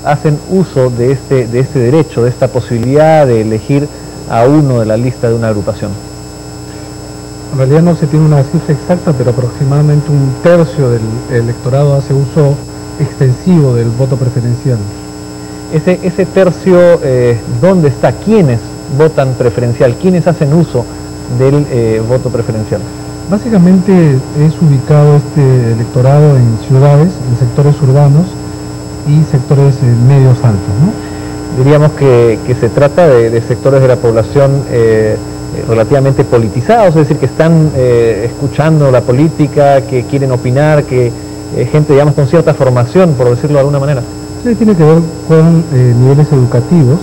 hacen uso de este derecho, de esta posibilidad de elegir a uno de la lista de una agrupación? En realidad no se tiene una cifra exacta, pero aproximadamente un tercio del electorado hace uso extensivo del voto preferencial. Ese tercio, ¿dónde está? ¿Quiénes votan preferencial? ¿Quiénes hacen uso del voto preferencial? Básicamente es ubicado este electorado en ciudades, en sectores urbanos y sectores medios altos, ¿no? Diríamos que se trata de sectores de la población relativamente politizados, es decir, que están escuchando la política, que quieren opinar, que gente, digamos, con cierta formación, por decirlo de alguna manera. Sí, tiene que ver con niveles educativos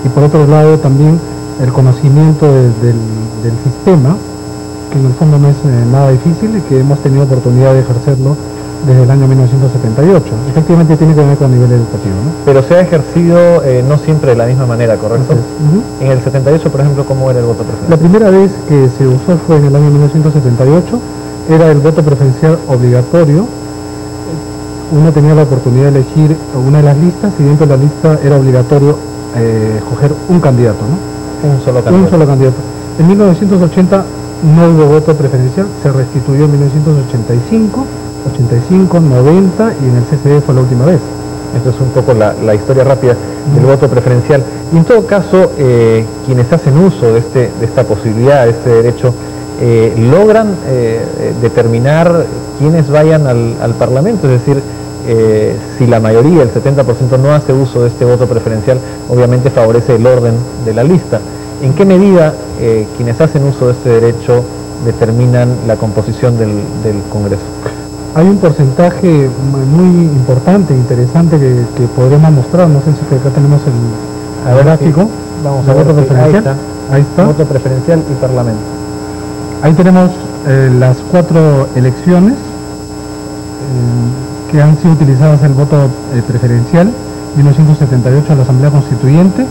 y por otro lado también el conocimiento del sistema, que en el fondo no es nada difícil y que hemos tenido oportunidad de ejercerlo desde el año 1978. Efectivamente tiene que ver con nivel educativo, ¿no? Pero se ha ejercido no siempre de la misma manera, ¿correcto? En el 78, por ejemplo, ¿cómo era el voto preferencial? La primera vez que se usó fue en el año 1978, era el voto preferencial obligatorio. Uno tenía la oportunidad de elegir una de las listas y dentro de la lista era obligatorio escoger un candidato, ¿no? Un solo candidato. Un solo candidato. En 1980 no hubo voto preferencial, se restituyó en 1985, 85, 90 y en el CCE fue la última vez. Esto es un poco la historia rápida del voto preferencial. Y en todo caso, quienes hacen uso de esta posibilidad, de este derecho, logran determinar quiénes vayan al Parlamento, es decir, si la mayoría, el 70%, no hace uso de este voto preferencial, obviamente favorece el orden de la lista. ¿En qué medida quienes hacen uso de este derecho determinan la composición del Congreso? Hay un porcentaje muy importante, interesante, que podremos mostrar. No sé si acá tenemos el gráfico. Vamos a ver, voto preferencial. Ahí está. Voto preferencial y parlamento. Ahí tenemos las 4 elecciones que han sido utilizadas el voto preferencial, 1978 a la Asamblea Constituyente,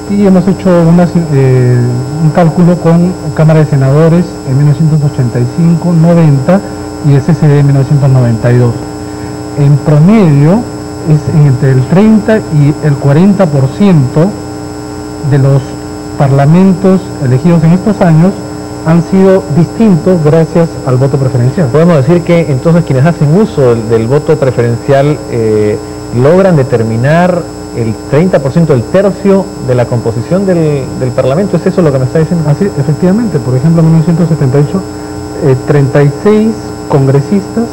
y hemos hecho un cálculo con Cámara de Senadores en 1985, 90 y el CCD en 1992. En promedio es entre el 30 y el 40% de los parlamentos elegidos en estos años han sido distintos gracias al voto preferencial. Podemos decir que entonces quienes hacen uso del voto preferencial logran determinar el 30%, el tercio de la composición del Parlamento. ¿Es eso lo que me está diciendo? Así, efectivamente. Por ejemplo, en 1978, 36 congresistas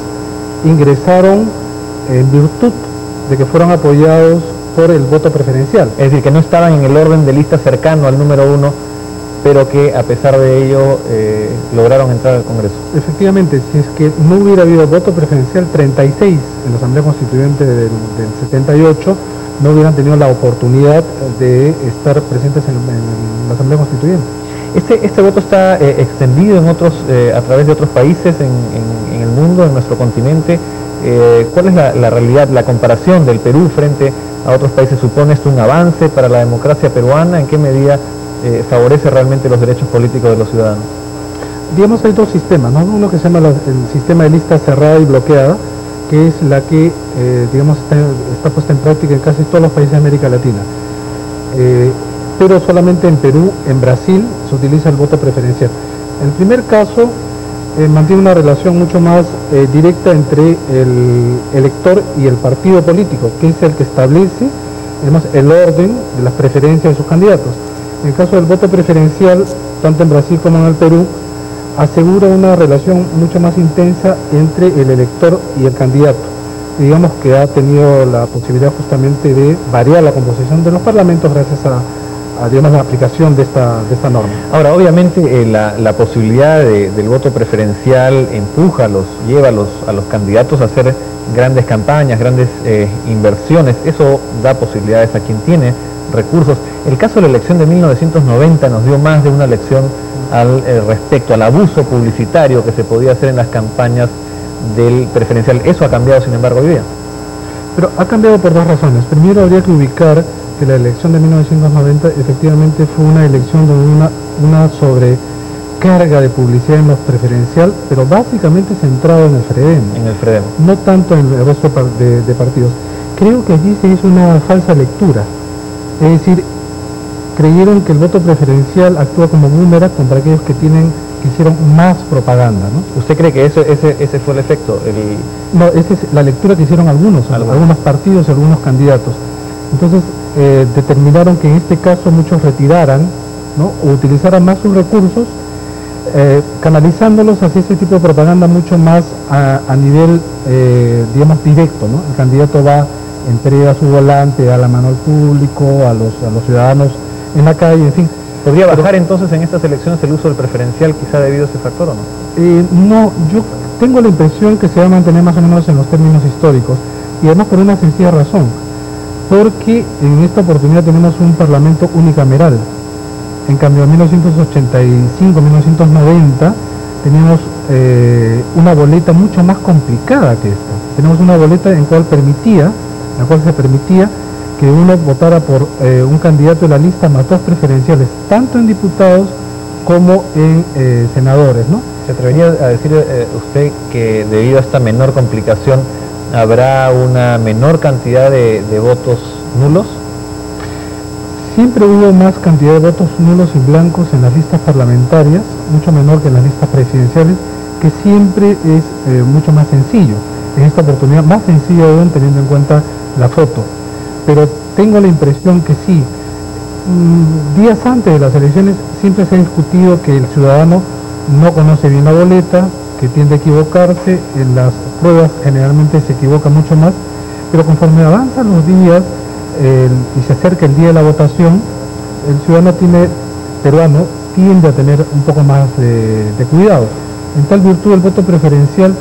ingresaron en virtud de que fueron apoyados por el voto preferencial. Es decir, que no estaban en el orden de lista cercano al número 1, pero que a pesar de ello lograron entrar al Congreso. Efectivamente, si es que no hubiera habido voto preferencial, 36 en la Asamblea Constituyente del 78 no hubieran tenido la oportunidad de estar presentes en la Asamblea Constituyente. Este voto está extendido a través de otros países en el mundo, en nuestro continente. ¿Cuál es la realidad, la comparación del Perú frente a otros países? ¿Supone esto un avance para la democracia peruana? ¿En qué medida favorece realmente los derechos políticos de los ciudadanos? Digamos, hay 2 sistemas, ¿no? Uno que se llama el sistema de lista cerrada y bloqueada, que es la que, digamos, está puesta en práctica en casi todos los países de América Latina. Pero solamente en Perú, en Brasil, se utiliza el voto preferencial. En el primer caso, mantiene una relación mucho más directa entre el elector y el partido político, que es el que establece, digamos, el orden de las preferencias de sus candidatos. En el caso del voto preferencial, tanto en Brasil como en el Perú, asegura una relación mucho más intensa entre el elector y el candidato. Y digamos que ha tenido la posibilidad justamente de variar la composición de los parlamentos gracias a digamos, la aplicación de esta norma. Ahora, obviamente la posibilidad del voto preferencial lleva a los candidatos a hacer grandes campañas, grandes inversiones. Eso da posibilidades a quien tiene recursos. El caso de la elección de 1990 nos dio más de una lección respecto al abuso publicitario que se podía hacer en las campañas del preferencial. Eso ha cambiado, sin embargo, hoy día. Pero ha cambiado por 2 razones. Primero, habría que ubicar que la elección de 1990 efectivamente fue una elección de una sobrecarga de publicidad en los preferencial, pero básicamente centrado en el FREDEM. En el FREDEM. No tanto en el resto de partidos. Creo que allí se hizo una falsa lectura, es decir, creyeron que el voto preferencial actúa como boomerang contra aquellos que hicieron más propaganda, ¿no? ¿Usted cree que ese fue el efecto? No, esa es la lectura que hicieron algunos partidos, algunos candidatos. Entonces determinaron que en este caso muchos retiraran, ¿no?, o utilizaran más sus recursos, canalizándolos hacia ese tipo de propaganda mucho más a nivel, digamos, directo, ¿no? El candidato va, entrega su volante, da la mano al público, a los ciudadanos en la calle, en fin. ¿Podría bajar entonces en estas elecciones el uso del preferencial quizá debido a ese factor o no? No, yo tengo la impresión que se va a mantener más o menos en los términos históricos, y además por una sencilla razón, porque en esta oportunidad tenemos un parlamento unicameral. En cambio, en 1985, 1990, teníamos una boleta mucho más complicada que esta. Tenemos una boleta en la cual se permitía que uno votara por un candidato de la lista más dos preferenciales, tanto en diputados como en senadores, ¿no? ¿Se atrevería a decir usted que debido a esta menor complicación habrá una menor cantidad de votos nulos? Siempre hubo más cantidad de votos nulos y blancos en las listas parlamentarias, mucho menor que en las listas presidenciales, que siempre es mucho más sencillo. En esta oportunidad más sencillo aún, teniendo en cuenta la foto. Pero tengo la impresión que sí, días antes de las elecciones siempre se ha discutido que el ciudadano no conoce bien la boleta, que tiende a equivocarse, en las pruebas generalmente se equivoca mucho más, pero conforme avanzan los días y se acerca el día de la votación, el ciudadano peruano tiende a tener un poco más de cuidado. En tal virtud, el voto preferencial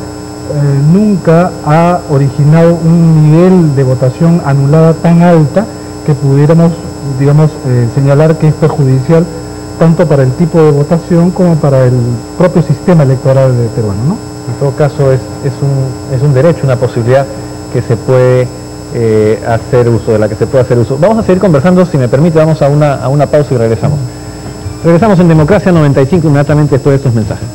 nunca ha originado un nivel de votación anulada tan alta que pudiéramos, digamos, señalar que es perjudicial tanto para el tipo de votación como para el propio sistema electoral peruano, ¿no? En todo caso es un derecho, una posibilidad que se puede hacer uso, de la que se puede hacer uso. Vamos a seguir conversando, si me permite, vamos a una pausa y regresamos. Regresamos en Democracia 95 inmediatamente después de estos mensajes.